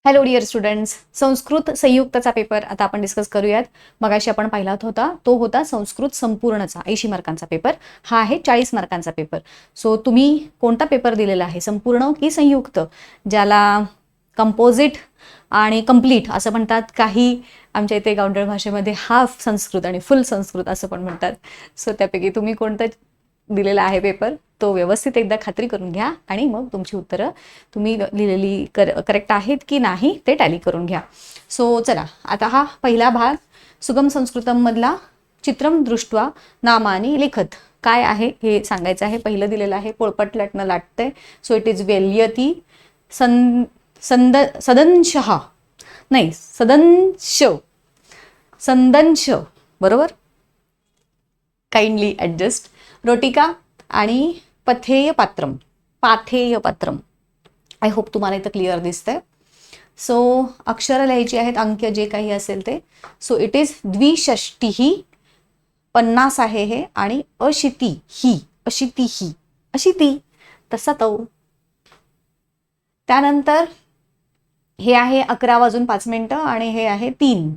Hello dear students, Sanskrit संयुक्तचा paper आता आपण डिस्कस करूयात. मगाशी आपण पाहिला होता तो होता संस्कृत संपूर्णचा 80 मार्कांचा पेपर. हा आहे 40 मार्कांचा पेपर. सो तुम्ही कोणता पेपर दिलेला आहे, संपूर्ण की संयुक्त, ज्याला कंपोजिट आणि कंप्लीट असं म्हणतात. काही आमच्या इथे गावंढळ भाषेमध्ये हाफ संस्कृत आणि फुल संस्कृत असं पण म्हणतात. सो त्यापैकी तुम्ही कोणतं दिलेला आहे पेपर तो व्यवस्थित एकदा खात्री करून घ्या आणि मग तुमची उत्तरं तुम्ही लिहिलेली करेक्ट आहेत की नाही ते टॅली करून घ्या. सो चला, आता हा पहिला भाग सुगम संस्कृतम मधला चित्रम दृष्ट्वा नामानी लिखत काय आहे हे सांगायचं आहे. पहिलं दिलेलं आहे पोळपट लाटणं लाटतंय. सो इट इज वेल्यती सदंशः नाही संदंश बरोबर, काइंडली ॲडजस्ट. रोटिका आणि पाथेय पात्रम. आय होप तुम्हाला इथं क्लिअर दिसतंय. सो अक्षरं लिहायची आहेत, अंक जे काही असेल ते. सो इट इज 62 50 आहे हे, आणि अशिती तसा तो. त्यानंतर हे आहे 11:05 आणि हे आहे 3.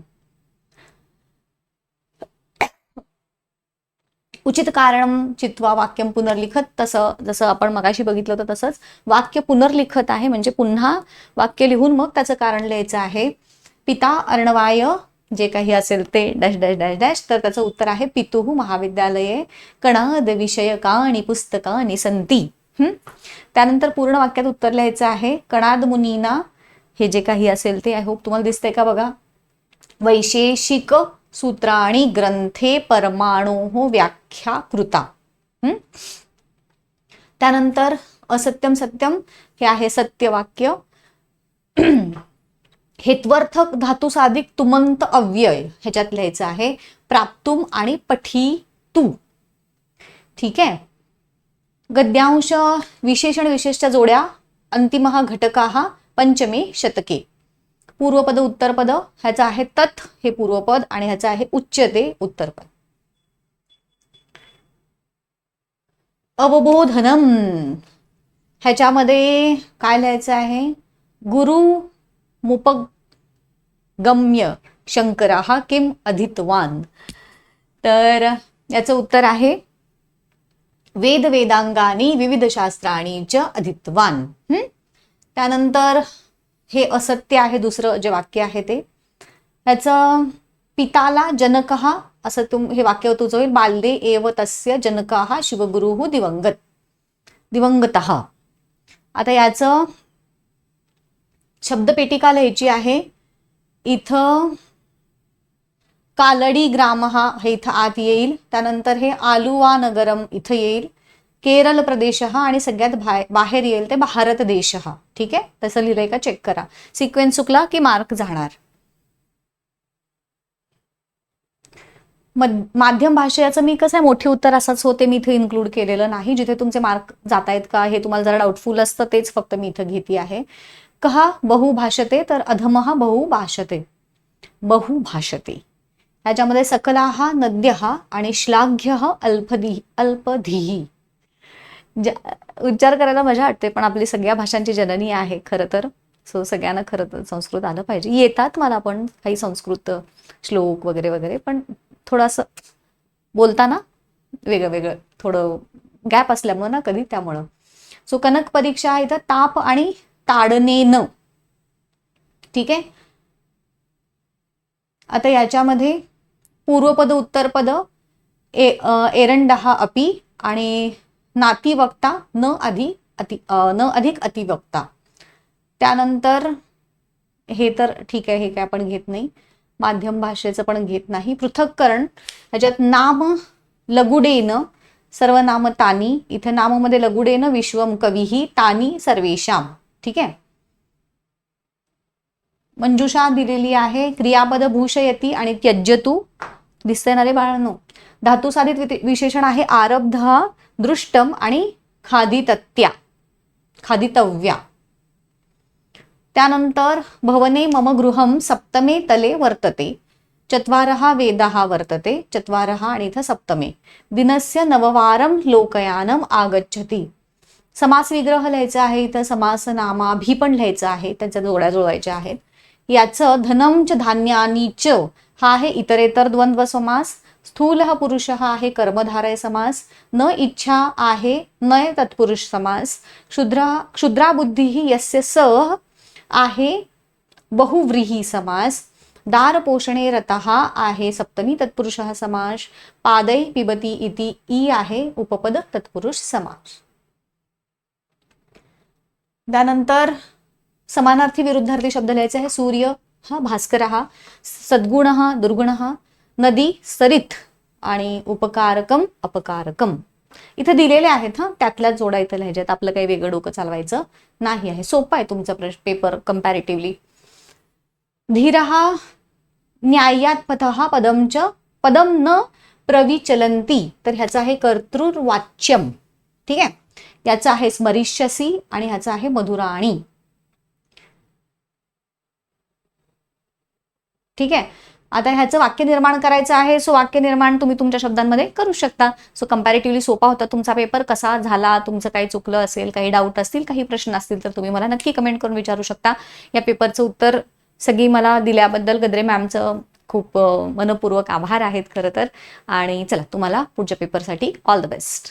उचित कारण चित्वा वाक्यम पुनर्लिखत. तसं जसं आपण मगाशी बघितलं होतं तसंच वाक्य पुनर्लिखत आहे, म्हणजे पुन्हा वाक्य लिहून मग त्याचं कारण लिहायचं आहे. पिता अर्णवाय जे काही असेल ते डॅश डॅश डॅश डॅश, तर त्याचं उत्तर आहे पितुः महाविद्यालये कणाद विषयकानि पुस्तकानि सन्ति. त्यानंतर पूर्ण वाक्यात उत्तर लिहायचं आहे. कणाद मुनीना हे जे काही असेल ते. आय होप तुम्हाला दिसतंय का बघा. वैशेषिक सूत्राणी ग्रंथे परमाणो व्याख्या कृता. त्यानंतर असत्यम सत्यम हे आहे सत्यवाक्य. हेत्वर्थक धातू साधिक तुमंत अव्यय ह्याच्यात लिहायचं आहे प्राप्तुम आणि पठीतू. ठीक आहे. गद्यांश विशेषण विशेषच्या जोड्या अंतिमः घटकाः पंचमे शतके. पूर्वपद उत्तरपद ह्याचं आहे तत् हे पूर्वपद आणि ह्याचं आहे उच्यते उत्तरपद. अवबोधनम ह्याच्यामध्ये काय लिहायचं आहे. गुरु मुपगम्य शंकराः किम अधीतवान. तर याचं उत्तर आहे वेद वेदांगानी विविध शास्त्राणी च अधीतवान. त्यानंतर हे असत्य आहे दुसरं जे वाक्य आहे ते. ह्याचं पिताला जनकः असं हे वाक्य तुझं होईल. बाल्ये एव तस्य जनकः शिवगुरुः दिवंगतः. आता याचं शब्दपेटिका लिहायची आहे. इथं कालडी ग्रामः हे इथं आत येईल. त्यानंतर हे आलुवा नगरम इथं येईल. केरळ प्रदेशः आणि सगळ्यात बाहेर येईल ते भारत देशः. ठीक आहे, तसं लिहिलंय का चेक करा. सिक्वेन्स चुकला की मार्क जाणार. माध्यम भाषेचं मी कसं आहे मोठे उत्तर असंच होते, मी इथे इन्क्लूड केलेलं नाही. जिथे तुमचे मार्क जात आहेत का हे तुम्हाला जरा डाऊटफुल असतं तेच फक्त मी इथं घेते आहे. कहा बहु भाषते तर अधमः बहु भाषते. ह्याच्यामध्ये सकलाः नद्यः आणि श्लाघ्यः अल्पधीः. उच्चार करायला मजा वाटते, पण आपली सगळ्या भाषांची जननी आहे खरं तर. सो सगळ्यांना खरं तर संस्कृत आलं पाहिजे. येतात मला पण काही संस्कृत श्लोक वगैरे वगैरे, पण थोडंसं बोलताना वेगळं थोडं गॅप असल्यामुळं ना कधी, त्यामुळं. सो कनक परीक्षा इथं ताप आणि ताडनेनं. ठीक आहे. आता याच्यामध्ये पूर्वपद उत्तरपद एरंडः अपि आणि नाती वक्ता न अधिक अतिवक्ता. त्यानंतर हे तर ठीक आहे, हे काय आपण घेत नाही. माध्यम भाषेचं पण घेत नाही. पृथक्करण ह्याच्यात नाम लगुडेन सर्वनाम तानी. इथे नाममध्ये लगुडेन विश्वम कविही तानी सर्वेशाम. ठीक आहे. मंजुषा दिलेली आहे. क्रियापद भूषयती आणि त्यज्यतु दिसतंय ना रे बाळांनो. धातू साधित विशेषण आहे आरब्ध दृष्टम आणि खादितव्या. त्यानंतर भवने मम गृहम सप्तमे तले वर्तते. चत्वारः वेदाः वर्तते. चत्वारः आणि इथं सप्तमे. दिनस्य नववारं लोकयानम आगच्छति. समास विग्रह लिहायचा आहे, इथं समास नामाभी पण लिहायचं आहे, त्यांच्या जोड्या जुळवायच्या आहेत. याचं धनमच धान्यानीच हा आहे इतरेतर द्वंद्व समास. स्थूल पुरुष हा आहे कर्मधारय समास. न इच्छा आहे नय तत्पुरुष समास. क्षुद्रा बुद्धी यस्य स आहे बहुव्रीही समास. दार पोषणे रतः आहे सप्तमी तत्पुरुष समास. पादै पिबती इति ई आहे उपपद तत्पुरुष समास. त्यानंतर समानार्थी विरुद्धार्थी शब्द लिहायचे आहे. सूर्य हा भास्कर हा, सद्गुण हा दुर्गुण हा, नदी सरित आणि उपकारकम अपकारकम. इथे दिलेले आहेत हा, त्यातल्याच जोडा इथे लिहायच्यात. आपलं काही वेगळं डोकं चालवायचं नाही आहे. सोपा आहे तुमचा पेपर कम्पॅरेटिव्हली. धीरहा न्यायात पथः पदम न प्रविचलंती, तर ह्याचं आहे कर्तृवाच्यम. ठीक आहे, याचं आहे स्मरिष्यसी आणि ह्याचं आहे मधुराणी. ठीक आहे, आता ह्याचं वाक्य निर्माण करायचं आहे. सो वाक्य निर्माण तुम्ही तुमच्या शब्दांमध्ये करू शकता. सो कम्पॅरेटिव्हली सोपा होता तुमचा पेपर. कसा झाला, तुमचं काही चुकलं असेल, काही डाऊट असतील, काही प्रश्न असतील तर तुम्ही मला नक्की कमेंट करून विचारू शकता. या पेपरचं उत्तर सगळी मला दिल्याबद्दल गद्रे मॅमचं खूप मनपूर्वक आभार आहेत खरं तर. आणि चला, तुम्हाला पुढच्या पेपरसाठी ऑल द बेस्ट.